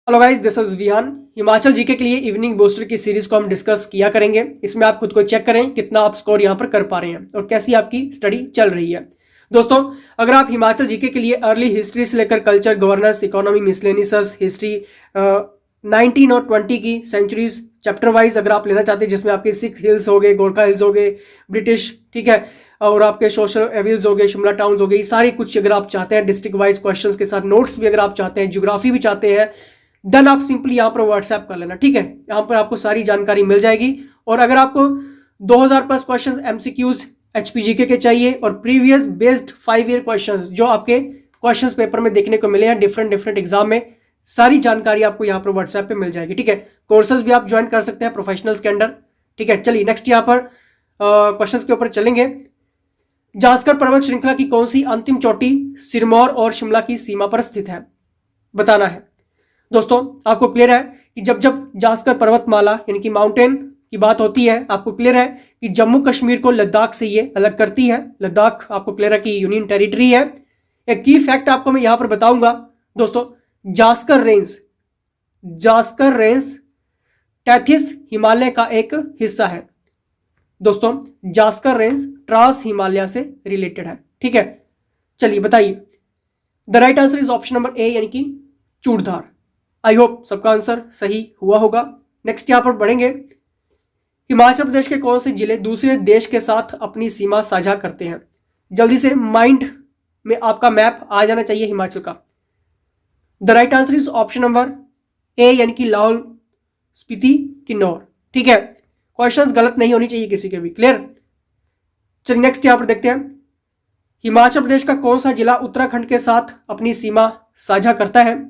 Hello guys, this is Vihan. Himachal GK के लिए evening booster की सीरीज को हम डिस्कस किया करेंगे। इसमें आप खुद को चेक करें कितना आप स्कोर यहाँ पर कर पा रहे हैं और कैसी आपकी स्टडी चल रही है। दोस्तों, अगर आप हिमाचल जीके के लिए अर्ली हिस्ट्री से लेकर culture, governance, economy, miscellaneous history 19 और 20 की सेंचुरीज चैप्टर वाइज अगर आप लेना चाहते हैं, जिसमें आपके सिक्स हिल्स हो गए, गोरखा हिल्स हो गए, ब्रिटिश, ठीक है, और आपके सोशल एविल्स हो गए, शिमला टाउन्स हो गए, ये सारी कुछ अगर आप चाहते हैं डिस्ट्रिक्ट वाइज क्वेश्चंस के साथ नोट्स भी अगर आप चाहते हैं, ज्योग्राफी भी चाहते हैं, देन आप सिंपली यहाँ पर व्हाट्सएप कर लेना। ठीक है, यहाँ पर आपको सारी जानकारी मिल जाएगी। और अगर आपको 2000 प्लस क्वेश्चंस एमसीक्यूज एचपीजीके के चाहिए और प्रीवियस बेस्ड 5 ईयर क्वेश्चंस जो आपके क्वेश्चंस पेपर में देखने को मिले हैं डिफरेंट एग्जाम में, सारी जानकारी आपको यहाँ पर व्हाट्सएप पे मिल जाएगी। ठीक है, कोर्सेज भी आप ज्वाइन कर सकते हैं प्रोफेशनल्स के अंडर। ठीक है, चलिए नेक्स्ट यहाँ पर क्वेश्चंस के ऊपर चलेंगे। जास्कर पर्वत श्रृंखला की कौन सी अंतिम चोटी सिरमौर और शिमला की सीमा पर स्थित है, बताना है। दोस्तों, आपको क्लियर है कि जब जब जास्कर पर्वतमाला यानी कि माउंटेन की बात होती है, आपको क्लियर है कि जम्मू कश्मीर को लद्दाख से ये अलग करती है। लद्दाख आपको क्लियर है कि यूनियन टेरिटरी है। एक की फैक्ट आपको मैं यहां पर बताऊंगा दोस्तों, जास्कर रेंज टैथिस हिमालय का एक हिस्सा है। दोस्तों, जास्कर रेंज ट्रांस हिमालय से रिलेटेड है। ठीक है, चलिए बताइए। The right answer is option number A यानी कि चूड़धार। आई होप सबका आंसर सही हुआ होगा। नेक्स्ट यहां पर बढ़ेंगे। हिमाचल प्रदेश के कौन से जिले दूसरे देश के साथ अपनी सीमा साझा करते हैं? जल्दी से माइंड में आपका मैप आ जाना चाहिए हिमाचल का। The right answer is option number A यानी कि लाहौल स्पीति किन्नौर। ठीक है, क्वेश्चंस गलत नहीं होनी चाहिए किसी के भी। क्लियर, चलिए नेक्स्ट यहां पर देखते हैं। हिमाचल प्रदेश का कौन सा जिला उत्तराखंड के साथ अपनी सीमा साझा करता है?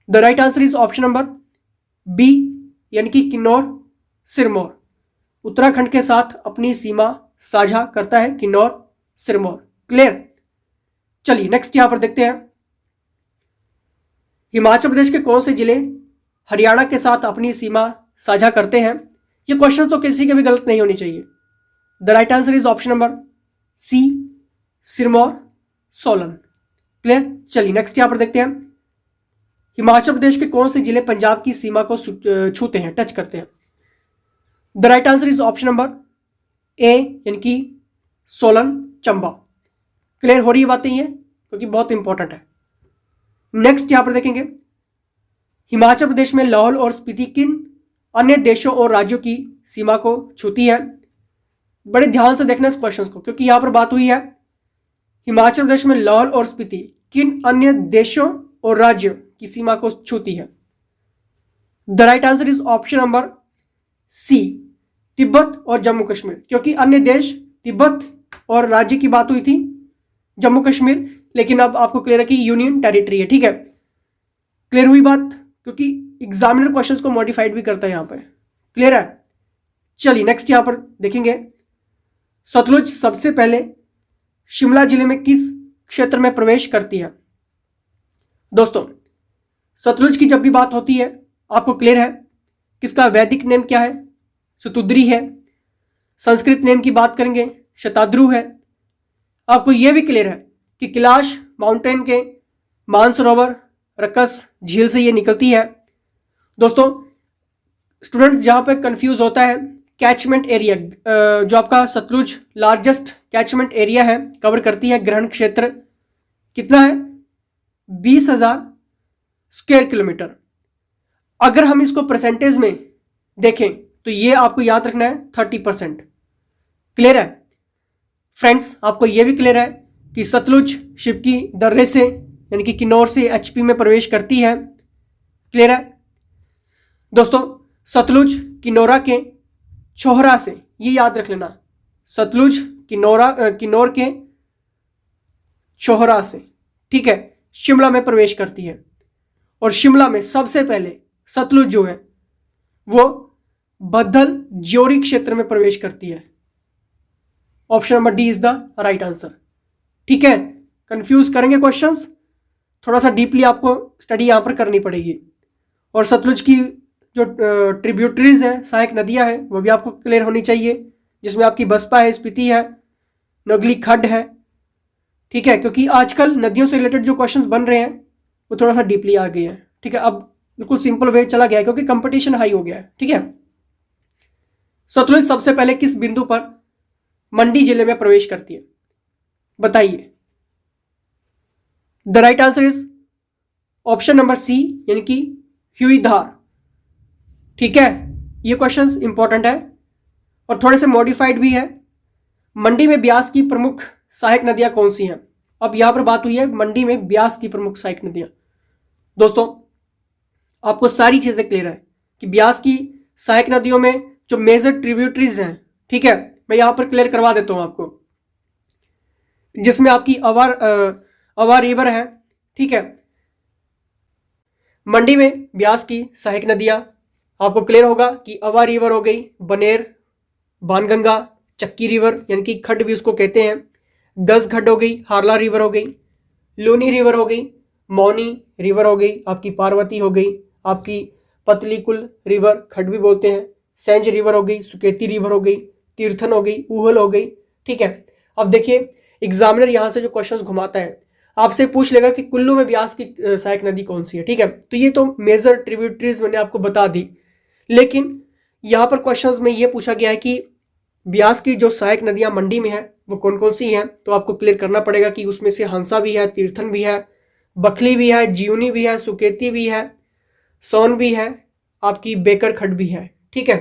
The right answer is option number B यानी कि किन्नौर सिरमौर। उत्तराखंड के साथ अपनी सीमा साझा करता है किन्नौर सिरमौर। क्लियर, चलिए नेक्स्ट यहां पर देखते हैं। हिमाचल प्रदेश के कौन से जिले हरियाणा के साथ अपनी सीमा साझा करते हैं? ये क्वेश्चन तो किसी के भी गलत नहीं होनी चाहिए। The right answer is option number C Sirmaur Solan. Clear, चलिए नेक्स्ट यहां पर देखते हैं। हिमाचल प्रदेश के कौन से जिले पंजाब की सीमा को छूते हैं, टच करते हैं? The right answer is option number A यानी कि सोलन चंबा। क्लियर हो रही है बातें ये, क्योंकि बहुत इंपॉर्टेंट है। नेक्स्ट यहां पर देखेंगे। हिमाचल प्रदेश में लाहौल और स्पीति किन अन्य देशों और राज्यों की सीमा को छूती है? बड़े ध्यान से देखना इस क्वेश्चन को, क्योंकि यहां पर बात हुई है हिमाचल प्रदेश में लाहौल और स्पीति किन अन्य देशों और राज्यों की सीमा को छूती है? The right answer is option number C Tibet और जम्मू कश्मीर, क्योंकि अन्य देश तिब्बत और राज्य की बात हुई थी जम्मू कश्मीर, लेकिन अब आपको क्लियर है कि यूनियन टेरिटरी है। ठीक है, क्लियर हुई बात, क्योंकि एग्जामिनर क्वेश्चंस को मॉडिफाइड भी करता है यहां पे। क्लियर है, चलिए नेक्स्ट यहां पर देखेंगे। सतलुज सबसे पहले शिमला जिले में किस क्षेत्र में प्रवेश करती है? दोस्तों, सतलुज की जब भी बात होती है, आपको क्लियर है किसका वैदिक नेम क्या है? सतुद्री है। संस्कृत नेम की बात करेंगे, शताद्रु है। आपको यह भी क्लियर है कि कैलाश माउंटेन के मानसरोवर रक्कस झील से ये निकलती है। दोस्तों, स्टूडेंट्स जहां पे कंफ्यूज होता है, कैचमेंट एरिया जो आपका सतलुज लार्जेस्ट कैचमेंट एरिया है, कवर करती है, ग्रहण क्षेत्र कितना है? 20,000 स्क्वायर किलोमीटर। अगर हम इसको परसेंटेज में देखें तो ये आपको याद रखना है 30%। क्लियर है फ्रेंड्स, आपको यह भी क्लियर है कि सतलुज शिवकी दर्रे से यानी कि किन्नौर से एचपी में प्रवेश करती है। क्लियर है दोस्तों, सतलुज किन्नौरा के छोहरा से, ये याद रख लेना, सतलुज किन्नौर के छोहरा से, ठीक है, शिमला में प्रवेश करती है। और शिमला में सबसे पहले सतलुज जो है वो बद्दल ज्योरी क्षेत्र में प्रवेश करती है। Option number D is the right answer. ठीक है, कंफ्यूज करेंगे क्वेश्चंस, थोड़ा सा डीपली आपको स्टडी यहां पर करनी पड़ेगी। और सतलुज की जो ट्रिब्यूटरीज है, सहायक नदियां हैं, वो भी आपको क्लियर होनी चाहिए, जिसमें आपकी बसपा है, स्पीति है, नगली खड्ड है। ठीक है, क्योंकि आजकल नदियों से रिलेटेड जो क्वेश्चंस बन रहे हैं वो थोड़ा सा डीपली आ गए हैं। ठीक है, अब बिल्कुल सिंपल वे चला गया है क्योंकि कंपटीशन हाई हो गया है। ठीक है, सतलुज सबसे पहले किस बिंदु पर मंडी जिले में प्रवेश करती है, बताइए। The right answer is option number C, यानी कि हुईधार। ठीक है, ये क्वेश्चन इंपॉर्टेंट है और थोड़े से मॉडिफाइड भी है। मंडी में ब्यास की प्रमुख सहायक नदियां कौन सी हैं? अब यहां पर बात हुई है मंडी में ब्यास की प्रमुख सहायक नदियां। दोस्तों, आपको सारी चीजें क्लियर है कि ब्यास की सहायक नदियों में जो मेजर ट्रिब्यूटरीज हैं, ठीक है, मैं यहां पर क्लियर करवा देता हूं आपको, जिसमें आपकी अवा रिवर है। ठीक है, मंडी में ब्यास की सहायक नदियां आपको क्लियर होगा कि अवा रिवर हो गई, बनेर, बाणगंगा, चक्की रिवर यानी कि खड्ड भी उसको कहते हैं, गज खड्ड हो गई, हारला रिवर हो गई, लूनी रिवर हो गई, मौनी रिवर हो गई, आपकी पार्वती हो गई, आपकी पतलीकुल रिवर खड्ड भी बोलते हैं, सेंज रिवर हो गई, सुकेती रिवर हो गई, तीर्थन हो गई, ऊहल हो गई। ठीक है, अब देखिए एग्जामिनर यहां से जो क्वेश्चंस घुमाता है आपसे पूछ लेगा कि कुल्लू में ब्यास की सहायक नदी कौन सी है। ठीक है, तो ये तो मेजर ट्रिब्यूटरीज मैंने आपको बता दी, लेकिन यहां पर क्वेश्चंस में ये पूछा गया है कि ब्यास की जो सहायक नदियां मंडी में है वो कौन कौन सी हैं, तो आपको क्लियर करना पड़ेगा कि उसमें से हंसा भी है, तीर्थन भी है, बखली भी है, जीवनी भी है, सुकेती भी है, सोन भी है, आपकी बेकर खड्ड भी है। ठीक है,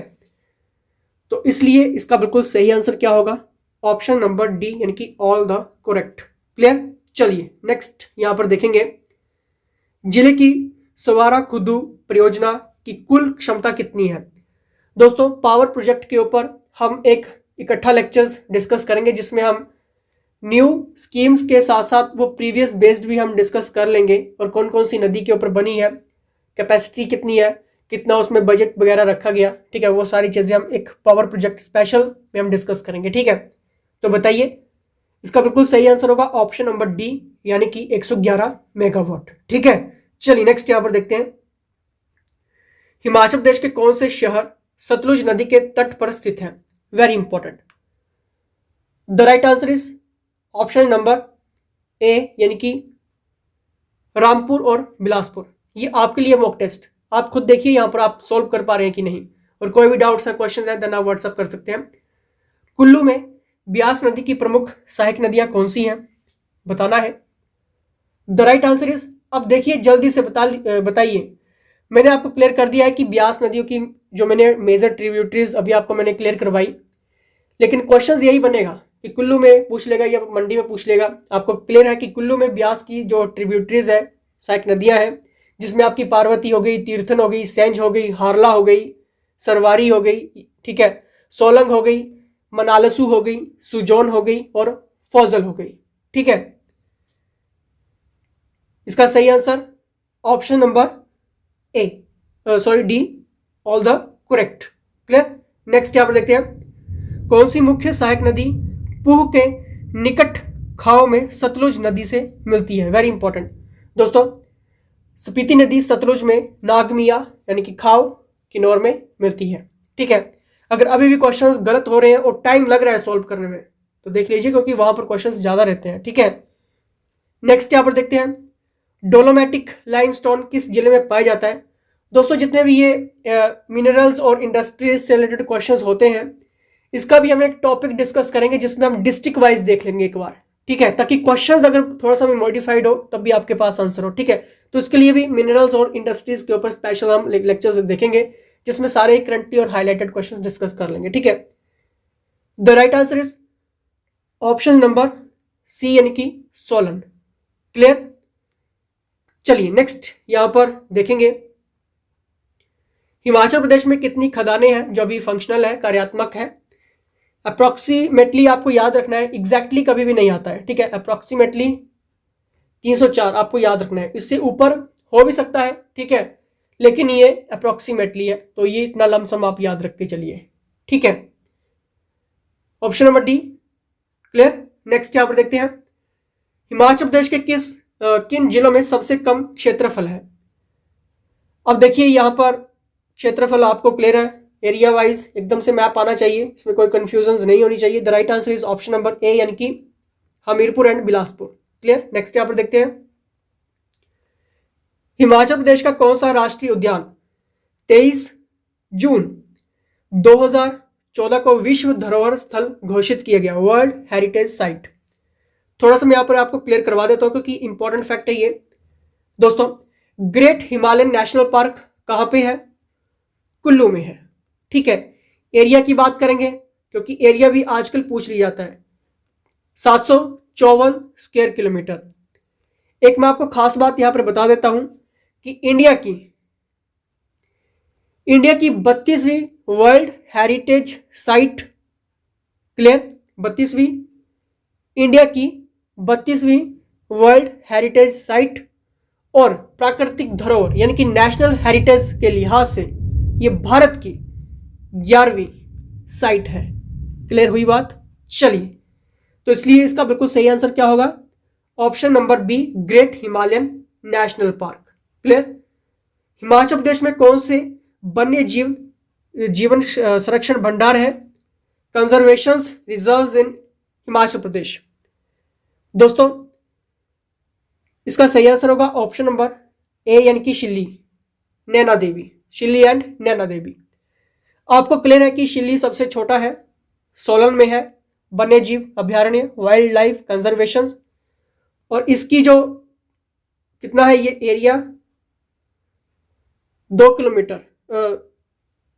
तो इसलिए इसका बिल्कुल सही आंसर क्या होगा? ऑप्शन नंबर डी, यानी कि ऑल द करेक्ट। क्लियर? चलिए नेक्स्ट यहां पर देखेंगे, जिले की सवारा खुदू परियोजना की कुल क्षमता कितनी है? दोस्तों, पावर प्रोजेक्ट के ऊपर हम एक इकट्ठा लेक्चर्स डिस्कस करेंगे, जिसमें हम न्यू स्कीम्स के साथ साथ वो प्रीवियस बेस्ड भी हम डिस्कस कर लेंगे, और कौन कौन सी नदी के ऊपर बनी है, कैपेसिटी कितनी है, कितना उसमें बजट वगैरह रखा गया। ठीक है, वो सारी चीज़ें हम एक पावर प्रोजेक्ट स्पेशल में हम डिस्कस करेंगे। ठीक है, तो बताइए इसका बिल्कुल सही आंसर होगा ऑप्शन नंबर डी, यानी कि 111 मेगावाट। ठीक है, चलिए नेक्स्ट यहां पर देखते हैं, हिमाचल प्रदेश के कौन से शहर सतलुज नदी के तट पर स्थित है? Very important. The right answer is option number A, यानी कि रामपुर और बिलासपुर। ये आपके लिए मॉक टेस्ट, आप खुद देखिए यहां पर आप सोल्व कर पा रहे हैं कि नहीं, और कोई भी डाउट्स है, क्वेश्चन है, देन आप व्हाट्सएप कर सकते हैं। कुल्लू में ब्यास नदी की प्रमुख सहायक नदियां कौन सी हैं, बताना है। द राइट आंसर इज, अब देखिए जल्दी से बताइए। मैंने आपको क्लियर कर दिया है कि ब्यास नदियों की जो मैंने मेजर ट्रिब्यूटरीज अभी आपको मैंने क्लियर करवाई, लेकिन क्वेश्चन यही बनेगा कि कुल्लू में पूछ लेगा या मंडी में पूछ लेगा। आपको क्लियर है कि कुल्लू में ब्यास की जो ट्रिब्यूटरीज है, सहायक नदियां हैं, जिसमें आपकी पार्वती हो गई, तीर्थन हो गई, सेंज हो गई, हारला हो गई, सरवारी हो गई, ठीक है, सोलंग हो गई, मनालसू हो गई, सुजौन हो गई और फौजल हो गई। ठीक है, इसका सही answer option number A, sorry D, all the correct. Clear? Next यहां पर देखते हैं, कौन सी मुख्य सहायक नदी पूह के निकट खाओ में सतलुज नदी से मिलती है? वेरी इंपॉर्टेंट दोस्तों, स्पीति नदी सतलुज में नागमिया यानी कि खाओ किन्नौर में मिलती है। ठीक है, अगर अभी भी क्वेश्चंस गलत हो रहे हैं और टाइम लग रहा है सॉल्व करने में तो देख लीजिए, क्योंकि वहां पर क्वेश्चंस ज्यादा रहते हैं। ठीक है, नेक्स्ट यहां पर देखते हैं, डोलोमैटिक लाइमस्टोन किस जिले में पाया जाता है? दोस्तों, जितने भी ये मिनरल्स और इंडस्ट्रीज से रिलेटेड क्वेश्चंस होते हैं, इसका भी हम एक टॉपिक डिस्कस करेंगे जिसमें हम डिस्ट्रिक्ट वाइज देख लेंगे एक बार। ठीक है, ताकि क्वेश्चंस अगर थोड़ा सा भी मॉडिफाइड हो तब भी आपके पास आंसर हो। ठीक है, तो इसके लिए भी मिनरल्स और इंडस्ट्रीज के ऊपर स्पेशल हम लेक्चर्स देखेंगे, जिसमें सारे करंटली और हाईलाइटेड क्वेश्चंस डिस्कस कर लेंगे। ठीक है, the right answer is option number C, यानी कि सोलन। क्लियर? चलिए नेक्स्ट यहां पर देखेंगे, हिमाचल प्रदेश में कितनी खदानें हैं जो अभी फंक्शनल है, कार्यात्मक है? अप्रोक्सीमेटली आपको याद रखना है, एग्जैक्टली कभी भी नहीं आता है। ठीक है, अप्रोक्सीमेटली 304 आपको याद रखना है, इससे ऊपर हो भी सकता है। ठीक है, लेकिन ये अप्रोक्सीमेटली है, तो ये इतना लमसम आप याद रख के चलिए। ठीक है, option number D. Clear? Next यहां पर देखते हैं, हिमाचल प्रदेश के किन जिलों में सबसे कम क्षेत्रफल है? अब देखिए यहां पर क्षेत्रफल आपको क्लियर है, एरिया वाइज एकदम से मैप आना चाहिए, इसमें कोई कंफ्यूजन नहीं होनी चाहिए। The right answer is option number A, यानी कि Hamirpur and Bilaspur. Clear? Next यहां पर देखते हैं, हिमाचल प्रदेश का कौन सा राष्ट्रीय उद्यान 23 जून 2014 को विश्व धरोहर स्थल घोषित किया गया, वर्ल्ड हेरिटेज साइट? थोड़ा सा मैं यहाँ पर आपको क्लियर करवा देता हूँ क्योंकि इंपॉर्टेंट फैक्ट है ये दोस्तों। ग्रेट हिमालयन नेशनल पार्क कहाँ पे है? कुल्लू में है। ठीक है, एरिया की बात करेंगे क्योंकि एरिया भी आजकल पूछ लिया जाता है, 754 स्क्वायर किलोमीटर। एक मैं आपको खास बात यहां पर बता देता हूं कि इंडिया की 32वीं वर्ल्ड हेरिटेज साइट, क्लियर, 32वीं इंडिया की 32वीं वर्ल्ड हेरिटेज साइट और प्राकृतिक धरोहर यानी कि नेशनल हेरिटेज के लिहाज से ये भारत की 11वीं साइट है। क्लियर हुई बात? चलिए, तो इसलिए इसका बिल्कुल सही आंसर क्या होगा? Option number B, great Himalayan national park. Clear? Himachal Pradesh में कौन से वन्य जीवन संरक्षण भंडार है, conservation reserves in Himachal Pradesh? दोस्तों इसका सही आंसर होगा ऑप्शन नंबर ए यानी कि शिल्ली, नैना देवी, शिल्ली एंड नैना देवी। आपको क्लियर है कि शिल्ली सबसे छोटा है, सोलन में है, वन्य जीव अभ्यारण्य, वाइल्ड लाइफ कंजर्वेशन, और इसकी जो कितना है ये एरिया 2 किलोमीटर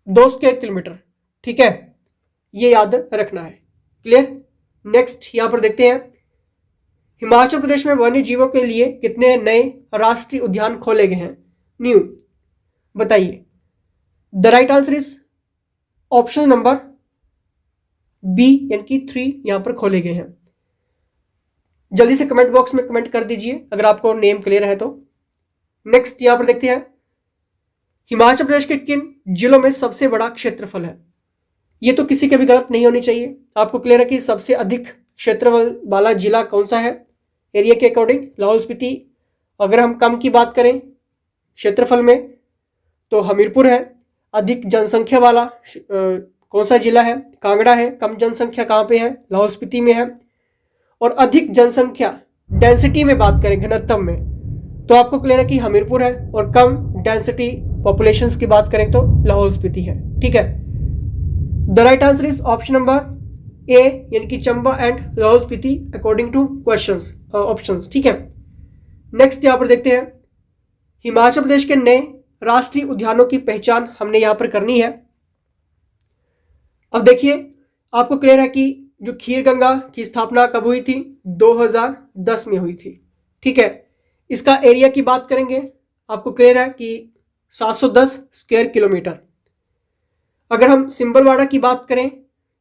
2 स्क्वायर किलोमीटर। ठीक है, ये याद रखना है। क्लियर? नेक्स्ट यहां पर देखते हैं, हिमाचल प्रदेश में वन्य जीवों के लिए कितने नए राष्ट्रीय उद्यान खोले गए हैं? न्यू, बताइए। The right answer is option number B यानी कि 3 यहां पर खोले गए हैं। जल्दी से कमेंट बॉक्स में कमेंट कर दीजिए अगर आपको नेम क्लियर है तो। नेक्स्ट यहां पर देखते हैं, हिमाचल प्रदेश के किन जिलों में सबसे बड़ा क्षेत्रफल है? ये तो किसी के भी गलत नहीं होनी चाहिए। आपको क्लियर है कि सबसे अधिक क्षेत्रफल वाला जिला कौन सा है एरिया के अकॉर्डिंग? लाहौल स्पीति। अगर हम कम की बात करें क्षेत्रफल में तो हमीरपुर है। अधिक जनसंख्या वाला कौन सा जिला है? कांगड़ा है। कम जनसंख्या कहाँ पे है? लाहौल स्पीति में है। और अधिक जनसंख्या डेंसिटी में बात करें, घनत्व में, तो आपको क्लियर है कि हमीरपुर है। और कम डेंसिटी पॉपुलेशन की बात करें तो लाहौल स्पीति है। ठीक है, the right answer is option number A यानी कि Chamba and Lahaul Spiti according two questions options. ठीक है, नेक्स्ट यहां पर देखते हैं, हिमाचल प्रदेश के नए राष्ट्रीय उद्यानों की पहचान हमने यहां पर करनी है। अब देखिए, आपको क्लियर है कि जो खीर गंगा की स्थापना कब हुई थी? 2010 में हुई थी। ठीक है, इसका एरिया की बात करेंगे, आपको क्लियर है कि 710 स्क्वायर किलोमीटर। अगर हम सिंबलवाड़ा की बात करें,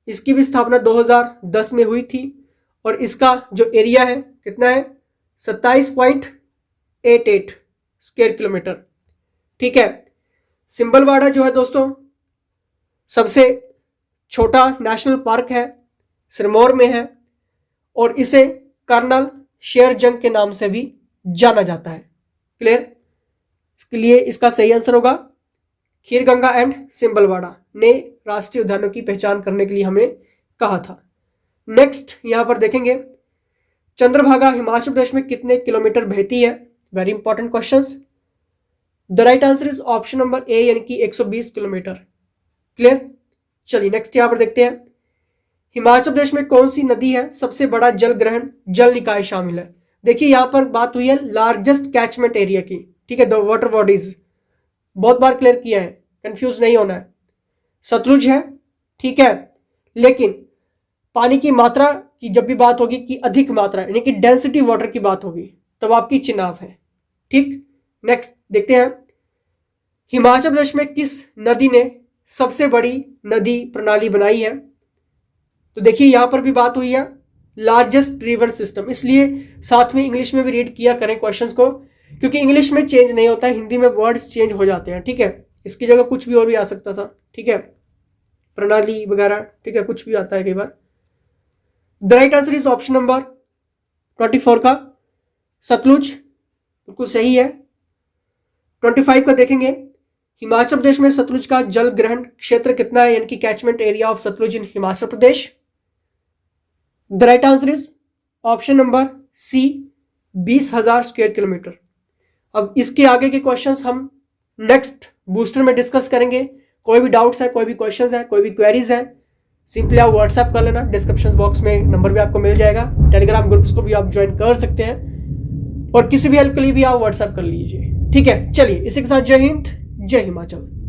इसकी भी स्थापना 2010 में हुई थी और इसका जो एरिया है कितना है? 27.88 स्क्वायर किलोमीटर। ठीक है, सिंबलवाड़ा जो है दोस्तों सबसे छोटा नेशनल पार्क है, सिरमौर में है और इसे कर्नल शेरजंग के नाम से भी जाना जाता है। क्लियर? इसके लिए इसका सही आंसर होगा खीर गंगा एंड सिंबलवाड़ा ने राष्ट्रीय उद्यानों की पहचान करने के लिए हमें कहा था। नेक्स्ट यहां पर देखेंगे, चंद्रभागा हिमाचल प्रदेश में कितने किलोमीटर बहती है? Very important questions. The right answer is option number A यानी कि 120 किलोमीटर। क्लियर? चलिए नेक्स्ट यहां पर देखते हैं, हिमाचल प्रदेश में कौन सी नदी है सबसे बड़ा जल ग्रहण जल निकाय शामिल है? देखिए यहां पर बात हुई है लार्जेस्ट कैचमेंट एरिया की। ठीक है, द वाटर बॉडीज बहुत बार क्लियर किया है, कंफ्यूज नहीं होना है। सतलुज है, ठीक है, लेकिन पानी की मात्रा की जब भी बात होगी कि अधिक मात्रा यानी कि डेंसिटी वाटर की बात होगी तब आपकी चिनाब है। ठीक, नेक्स्ट देखते हैं, हिमाचल प्रदेश में किस नदी ने सबसे बड़ी नदी प्रणाली बनाई है? तो देखिए यहां पर भी बात हुई है लार्जेस्ट रिवर सिस्टम, इसलिए साथ में इंग्लिश में भी रीड किया करें क्वेश्चंस को, क्योंकि इंग्लिश में चेंज नहीं होता है, हिंदी में वर्ड्स चेंज हो जाते हैं। ठीक है, इसकी जगह कुछ भी और भी आ सकता था। ठीक है, प्रणाली वगैरह, ठीक है, कुछ भी आता है कई बार। The right answer is option number 24 का सतलुज, बिल्कुल सही है। 25 का देखेंगे, हिमाचल प्रदेश में सतलुज का जल ग्रहण क्षेत्र कितना है यानी कि catchment area of Sutlej in Himachal Pradesh? The right answer is option number C 20,000 square kilometre. अब इसके आगे के क्वेश्चंस हम नेक्स्ट बूस्टर में डिस्कस करेंगे। कोई भी डाउट्स है, कोई भी क्वेश्चंस है, कोई भी क्वेरीज है, सिंपली आप व्हाट्सएप कर लेना। डिस्क्रिप्शन बॉक्स में नंबर भी आपको मिल जाएगा। टेलीग्राम ग्रुप्स को भी आप ज्वाइन कर सकते हैं और किसी भी हेल्प के लिए भी आप व्हाट्सएप कर लीजिए। ठीक है, चलिए इसी के साथ जय हिंद, जय हिमाचल।